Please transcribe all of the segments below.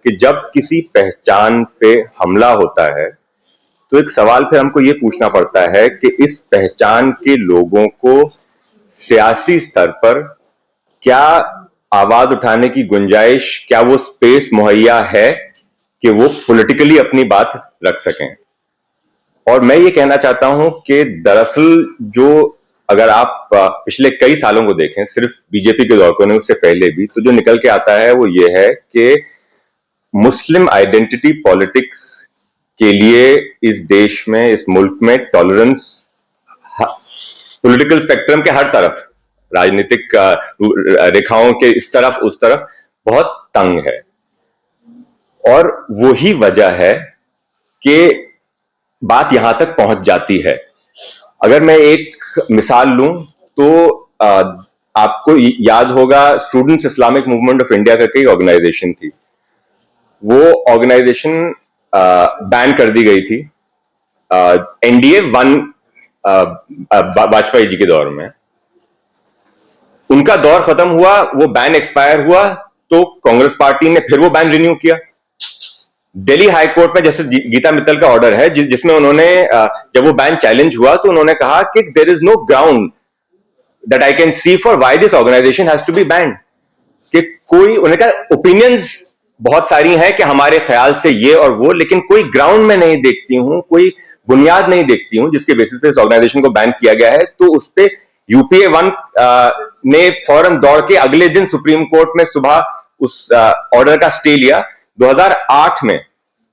कि जब किसी पहचान पे हमला होता है तो एक सवाल फिर हमको ये पूछना पड़ता है कि इस पहचान के लोगों को सियासी स्तर पर क्या आवाज उठाने की गुंजाइश, क्या वो स्पेस मुहैया है कि वो पॉलिटिकली अपनी बात रख सकें। और मैं ये कहना चाहता हूं कि दरअसल जो अगर आप पिछले कई सालों को देखें, सिर्फ बीजेपी के दौर को नहीं, उससे पहले भी, तो जो निकल के आता है वो ये है कि मुस्लिम आइडेंटिटी पॉलिटिक्स के लिए इस देश में, इस मुल्क में टॉलरेंस पॉलिटिकल स्पेक्ट्रम के हर तरफ, राजनीतिक रेखाओं के इस तरफ उस तरफ बहुत तंग है। और वही वजह है कि बात यहां तक पहुंच जाती है। अगर मैं एक मिसाल लूं तो आपको याद होगा, students Islamic movement of India करके ऑर्गेनाइजेशन थी। वो ऑर्गेनाइजेशन बैन कर दी गई थी एनडीए 1 वाजपेयी जी के दौर में। उनका दौर खत्म हुआ, वो बैन एक्सपायर हुआ, तो कांग्रेस पार्टी ने फिर वो बैन रिन्यू किया। दिल्ली हाई कोर्ट में जैसे गीता मित्तल का ऑर्डर है जिसमें उन्होंने जब वो बैन चैलेंज हुआ तो उन्होंने कहा कि there is no ground that I can see for why this organisation has to be banned. कि कोई, उन्होंने कहा ओपिनियंस बहुत सारी हैं कि हमारे ख्याल से ये और वो, लेकिन कोई ग्राउंड में नहीं देखती हूं, कोई बुनियाद नहीं देखती हूं जिसके बेसिस पे इस ऑर्गेनाइजेशन को बैन किया गया है। तो उस पे यूपीए 1 ने फौरन दौड़ के अगले दिन सुप्रीम कोर्ट में सुबह उस ऑर्डर का स्टे लिया 2008 में।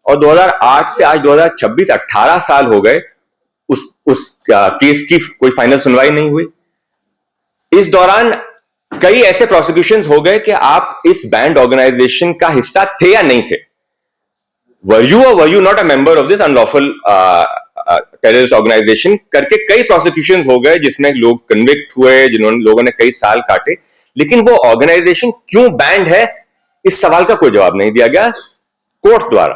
और 2008 से आज 2026 18 साल हो गए, उस केस की कोई फाइनल सुनवाई नहीं हुई। इस दौरान कई ऐसे प्रोसिक्यूशंस हो गए कि आप इस बैंड ऑर्गेनाइजेशन का हिस्सा थे या नहीं थे, were you not a member of this unlawful terrorist organisation करके कई प्रोसिक्यूशंस हो गए जिसमें लोग कन्विक्ट हुए, जिन्होंने लोगों ने कई साल काटे। लेकिन वो ऑर्गेनाइजेशन क्यों बैंड है, इस सवाल का कोई जवाब नहीं दिया गया कोर्ट द्वारा।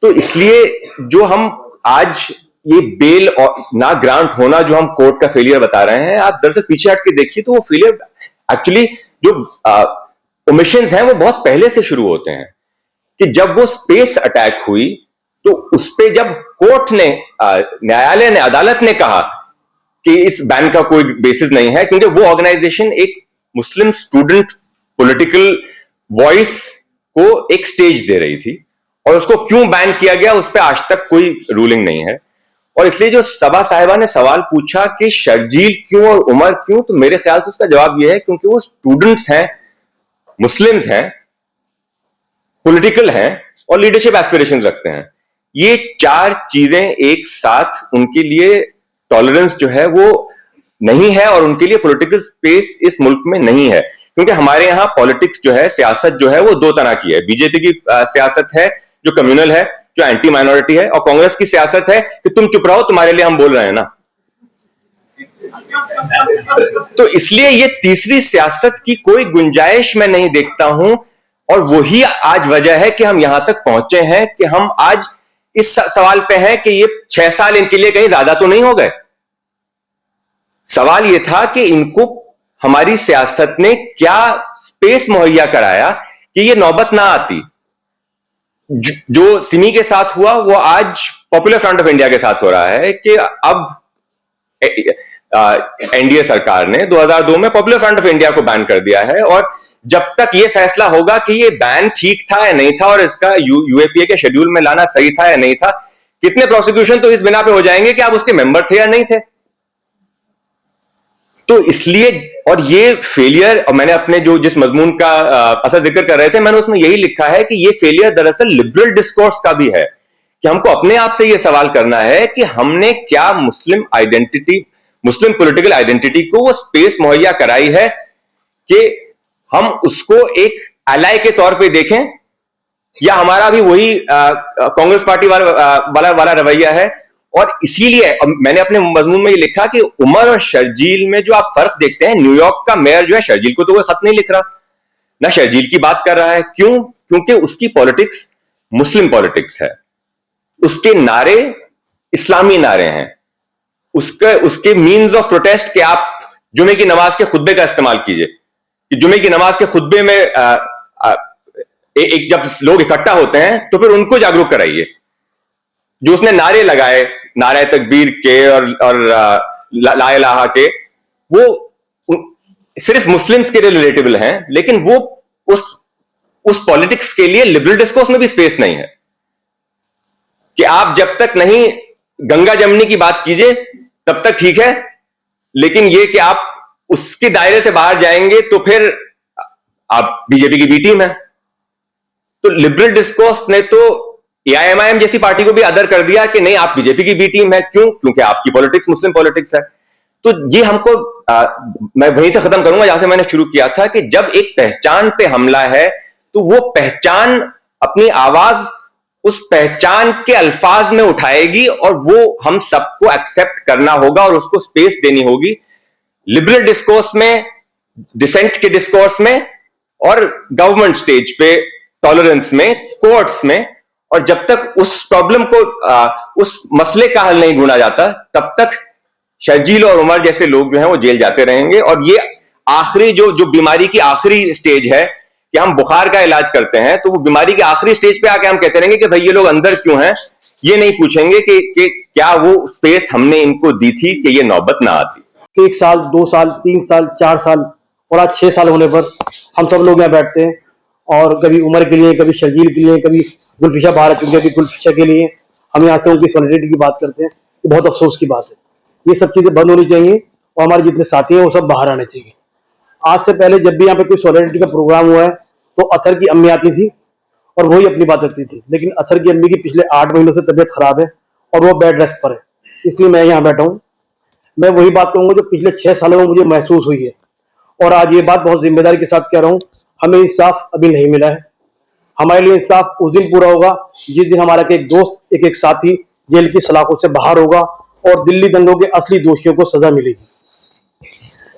तो इसलिए जो हम आज ये बेल ना ग्रांट होना जो हम कोर्ट का फेलियर बता रहे हैं, आप दरअसल पीछे हट के देखिए तो वो फेलियर एक्चुअली जो ओमिशंस हैं वो बहुत पहले से शुरू होते हैं। कि जब वो स्पेस अटैक हुई तो उस पे जब कोर्ट ने, न्यायालय ने, अदालत ने कहा कि इस बैन का कोई बेसिस नहीं है, क्योंकि वो ऑर्गेनाइजेशन एक मुस्लिम स्टूडेंट पॉलिटिकल वॉइस को एक स्टेज दे रही थी, और उसको क्यों बैन किया गया उस पर आज तक कोई रूलिंग नहीं है। और इसलिए जो सबा साहिबा ने सवाल पूछा कि शर्जील क्यों और उमर क्यों, तो मेरे ख्याल से उसका जवाब यह है क्योंकि वो स्टूडेंट्स हैं, मुस्लिम्स हैं, पॉलिटिकल हैं और लीडरशिप एस्पिरेशंस रखते हैं। ये चार चीजें एक साथ, उनके लिए टॉलरेंस जो है वो नहीं है, और उनके लिए पॉलिटिकल स्पेस इस मुल्क में नहीं है। क्योंकि हमारे यहां पॉलिटिक्स जो है, सियासत जो है वो दो तरह की है। बीजेपी की सियासत है जो कम्युनल है, जो एंटी माइनॉरिटी है, और कांग्रेस की सियासत है कि तुम चुप रहो, तुम्हारे लिए हम बोल रहे हैं ना। तो इसलिए ये तीसरी सियासत की कोई गुंजाइश मैं नहीं देखता हूं, और वही आज वजह है कि हम यहां तक पहुंचे हैं कि हम आज इस सवाल पे हैं कि ये 6 साल इनके लिए कहीं ज्यादा तो नहीं हो गए। सवाल ये था कि इनको हमारी सियासत ने क्या स्पेस मुहैया कराया कि ये नौबत ना आती। जो सिमी के साथ हुआ वो आज पॉपुलर फ्रंट ऑफ इंडिया के साथ हो रहा है कि अब एनडीए सरकार ने 2002 में पॉपुलर फ्रंट ऑफ इंडिया को बैन कर दिया है, और जब तक ये फैसला होगा कि ये बैन ठीक था या नहीं था और इसका यूएपीए के शेड्यूल में लाना सही था या नहीं था, कितने प्रोसिक्यूशन तो इस बिना पे हो जाएंगे कि आप उसके मेंबर थे या नहीं थे। तो इसलिए, और ये फेलियर, और मैंने अपने जो जिस मजमून का असर जिक्र कर रहे थे, मैंने उसमें यही लिखा है कि ये फेलियर दरअसल लिबरल डिस्कोर्स का भी है, कि हमको अपने आप से ये सवाल करना है कि हमने क्या मुस्लिम आइडेंटिटी, मुस्लिम पॉलिटिकल आइडेंटिटी को वो स्पेस मुहैया कराई है कि हम उसको एक एलाय के तौर पे देखें, या हमारा भी वही कांग्रेस पार्टी वाला रवैया है। और इसीलिए मैंने अपने मजमून में ये लिखा कि उमर और शर्जील में जो आप फर्क देखते हैं, न्यूयॉर्क का मेयर जो है, शर्जील को तो कोई खत नहीं लिख रहा, ना शर्जील की बात कर रहा है। क्यों? क्योंकि उसकी पॉलिटिक्स मुस्लिम पॉलिटिक्स है, उसके नारे इस्लामी नारे हैं, उसके मीन्स ऑफ प्रोटेस्ट के आप जुमे की नमाज के खुतबे का इस्तेमाल कीजिए कि जुमे की नमाज के खुतबे में एक जब लोग इकट्ठा होते हैं तो फिर उनको जागरूक कराइए। जो उसने नारे लगाए, नारे तकबीर के और ला इलाहा के, वो सिर्फ मुस्लिम्स के लिए रिलेटेबल हैं, लेकिन वो उस पॉलिटिक्स के लिए लिबरल डिस्कोर्स में भी स्पेस नहीं है कि आप जब तक नहीं गंगा जमनी की बात कीजिए तब तक ठीक है, लेकिन ये कि आप उसके दायरे से बाहर जाएंगे तो फिर आप बीजेपी की बी टीम है। तो लिबरल डिस्कोर्स ने तो एआईएमआईएम जैसी पार्टी को भी अदर कर दिया कि नहीं आप बीजेपी की बी टीम है। क्यों? क्योंकि आपकी पॉलिटिक्स मुस्लिम पॉलिटिक्स है। तो ये हमको मैं वहीं से खत्म करूंगा जहां से मैंने शुरू किया था कि जब एक पहचान पे हमला है तो वो पहचान अपनी आवाज उस पहचान के अल्फाज में उठाएगी और वो हम सबको एक्सेप्ट करना होगा और उसको स्पेस देनी होगी लिबरल डिस्कोर्स में, डिसेंट के डिस्कोर्स में और गवर्नमेंट स्टेज पे टॉलरेंस में, कोर्ट्स में। और जब तक उस प्रॉब्लम को उस मसले का हल नहीं ढूंढा जाता तब तक शर्जील और उमर जैसे लोग जो हैं वो जेल जाते रहेंगे। और ये आखिरी जो बीमारी की आखिरी स्टेज है कि हम बुखार का इलाज करते हैं तो वो बीमारी के आखिरी स्टेज पे आके हम कहते रहेंगे कि भाई ये लोग अंदर क्यों हैं, ये नहीं पूछेंगे कि क्या वो स्पेस हमने इनको दी थी कि ये नौबत ना आती। 1 साल, 2 साल, 3 साल, 4 साल और आज 6 साल होने पर हम सब लोग यहाँ बैठते हैं और कभी उमर के लिए, कभी शर्जील के लिए, कभी गुलफिशा बाहर आ चुकी है, कभी गुलफिशा के लिए हम यहाँ से उनकी सॉलिडेरिटी की बात करते हैं। ये बहुत अफसोस की बात है। ये सब चीजें बंद होनी चाहिए और हमारे जितने साथी हैं वो सब बाहर आने चाहिए। आज से पहले जब भी यहाँ पे कोई सॉलिडेरिटी का प्रोग्राम हुआ है तो अथर की अम्मी आती थी और वही अपनी बात करती थी, लेकिन अथर की अम्मी की पिछले 8 महीनों से तबीयत खराब है और वो बेड रेस्ट पर है, इसलिए मैं यहाँ बैठा हूँ। मैं वही बात कहूंगा जो पिछले 6 सालों में मुझे महसूस हुई है और आज ये बात बहुत जिम्मेदारी के साथ कह रहा हूँ। हमें इंसाफ अभी नहीं मिला है। हमारे लिए इंसाफ उस दिन पूरा होगा जिस दिन हमारा एक दोस्त, एक साथी जेल की सलाखों से बाहर होगा और दिल्ली दंगों के असली दोषियों को सजा मिलेगी।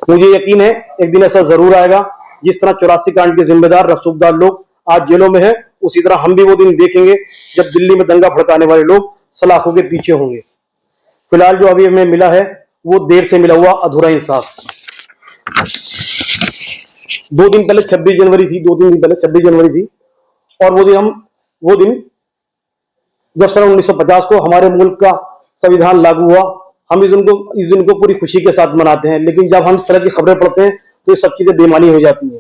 मुझे यकीन है एक दिन ऐसा जरूर आएगा। जिस तरह 84 कांड के जिम्मेदार रसूखदार लोग आज जेलों में हैं, उसी तरह हम भी वो दिन देखेंगे जब दिल्ली में दंगा भड़काने वाले लोग सलाखों के पीछे होंगे। फिलहाल जो अभी हमें मिला है वो देर से मिला हुआ अधूरा इंसाफ। 2 दिन पहले 26 जनवरी थी, 2-3 दिन पहले 26 जनवरी थी और वो दिन जब सन 1950 को हमारे मुल्क का संविधान लागू हुआ। हम इस दिन को पूरी खुशी के साथ मनाते हैं, लेकिन जब हम इस तरह की खबरें पढ़ते हैं तो ये सब चीजें बेमानी हो जाती हैं।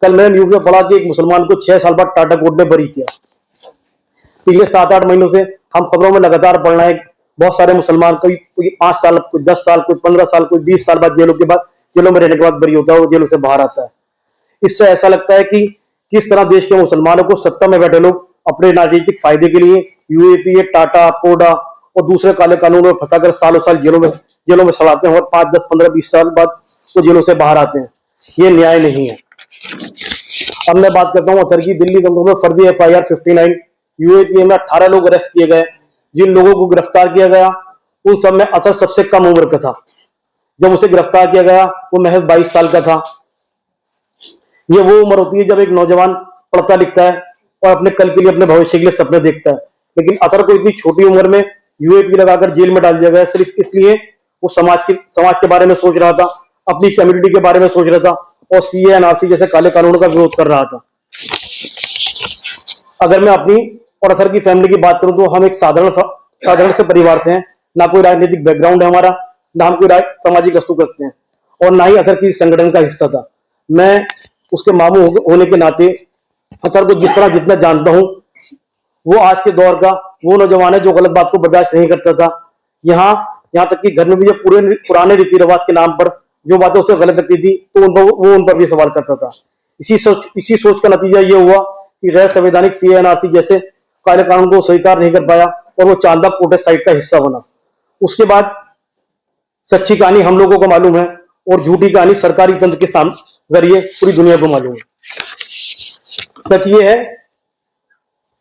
कल मैंने न्यूज में पढ़ा कि एक मुसलमान को 6 साल बाद टाटा कोर्ट ने बरी किया। पिछले 7-8 महीनों से हम खबरों में लगातार पढ़ रहे हैं बहुत सारे मुसलमान, कोई 5 साल, कोई 10 साल, कोई 15 साल, कोई 20 साल बाद जेलों में रहने के बाद बरी होता है और जेलों से बाहर आता है। इससे ऐसा लगता है कि किस तरह देश के मुसलमानों को सत्ता में बैठे लोग अपने राजनीतिक फायदे के लिए यूएपीए, टाटा, पोडा और दूसरे काले कानूनों में फंसाकर सालों साल जेलों में सड़ाते हैं और 5, 10, 15, 20 साल बाद वो जेलों से बाहर आते हैं। ये न्याय नहीं है। अब मैं बात करता हूँ अथर की। दिल्ली दंगों में फर्जी FIR 59, यूएपीए में 18 लोग अरेस्ट किए गए। जिन लोगों को गिरफ्तार किया गया उन सब में अथर सबसे कम उम्र का था। जब उसे गिरफ्तार किया गया वो महज 22 साल का था। ये वो उम्र होती है जब एक नौजवान पढ़ता लिखता है और अपने कल के लिए, अपने भविष्य के लिए सपने देखता है। लेकिन अथर को इतनी छोटी उम्र में यूएपी लगाकर जेल में डाल दिया गया सिर्फ इसलिए वो समाज के बारे में सोच रहा था, अपनी कम्युनिटी के बारे में सोच रहा था और CA NRC जैसे काले कानूनों का विरोध कर रहा था। अगर मैं अपनी और अथर की फैमिली की बात करूं तो हम एक साधारण से परिवार से हैं। ना कोई राजनीतिक बैकग्राउंड है हमारा, ना हम कोई सामाजिक वस्तु करते हैं और ना ही अथर किसी संगठन का हिस्सा था। मैं उसके मामू होने के नाते अथर को जितना जानता हूं, वो आज के दौर का वो नौजवान है जो गलत बात को बर्दाश्त नहीं करता था। यहाँ तक कि घर में भी जब पुराने रीति रिवाज के नाम पर जो बातें उसे गलत लगती थी तो वो उन पर भी सवाल करता था। इसी सोच का नतीजा ये हुआ कि गैर संवैधानिक CA NRC जैसे काले कानून को स्वीकार नहीं कर पाया और वो चांदबाग प्रोटेस्ट साइट का हिस्सा बना। उसके बाद सच्ची कहानी हम लोगों को मालूम है और झूठी कहानी सरकारी तंत्र के जरिए पूरी दुनिया को मालूम है। सच ये है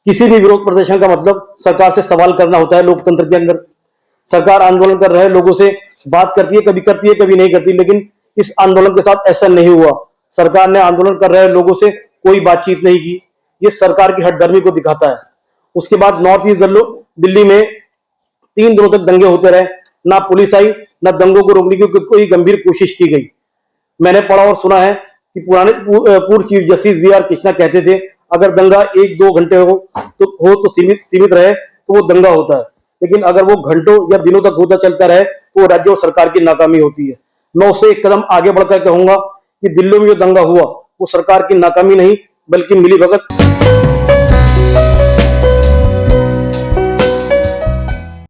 किसी भी विरोध प्रदर्शन का मतलब सरकार से सवाल करना होता है। लोकतंत्र के अंदर सरकार आंदोलन कर रहे लोगों से बात करती है, कभी नहीं करती, लेकिन इस आंदोलन के साथ ऐसा नहीं हुआ। सरकार ने आंदोलन कर रहे लोगों से कोई बातचीत नहीं की। ये सरकार की हठधर्मी को दिखाता है। उसके बाद नॉर्थ ईस्ट दिल्ली में 3 दिनों तक दंगे होते रहे। ना पुलिस आई, ना दंगों को रोकने की कोई गंभीर कोशिश की गई। मैंने पढ़ा और सुना है कि पूर्व चीफ जस्टिस VR कृष्णा कहते थे अगर दंगा 1-2 घंटे हो तो सीमित रहे तो वो दंगा होता है, लेकिन अगर वो घंटों या दिनों तक होता चलता रहे तो वो राज्य और सरकार की नाकामी होती है। मैं उससे एक कदम आगे बढ़कर कहूंगा कि दिल्ली में जो दंगा हुआ वो सरकार की नाकामी नहीं बल्कि मिलीभगत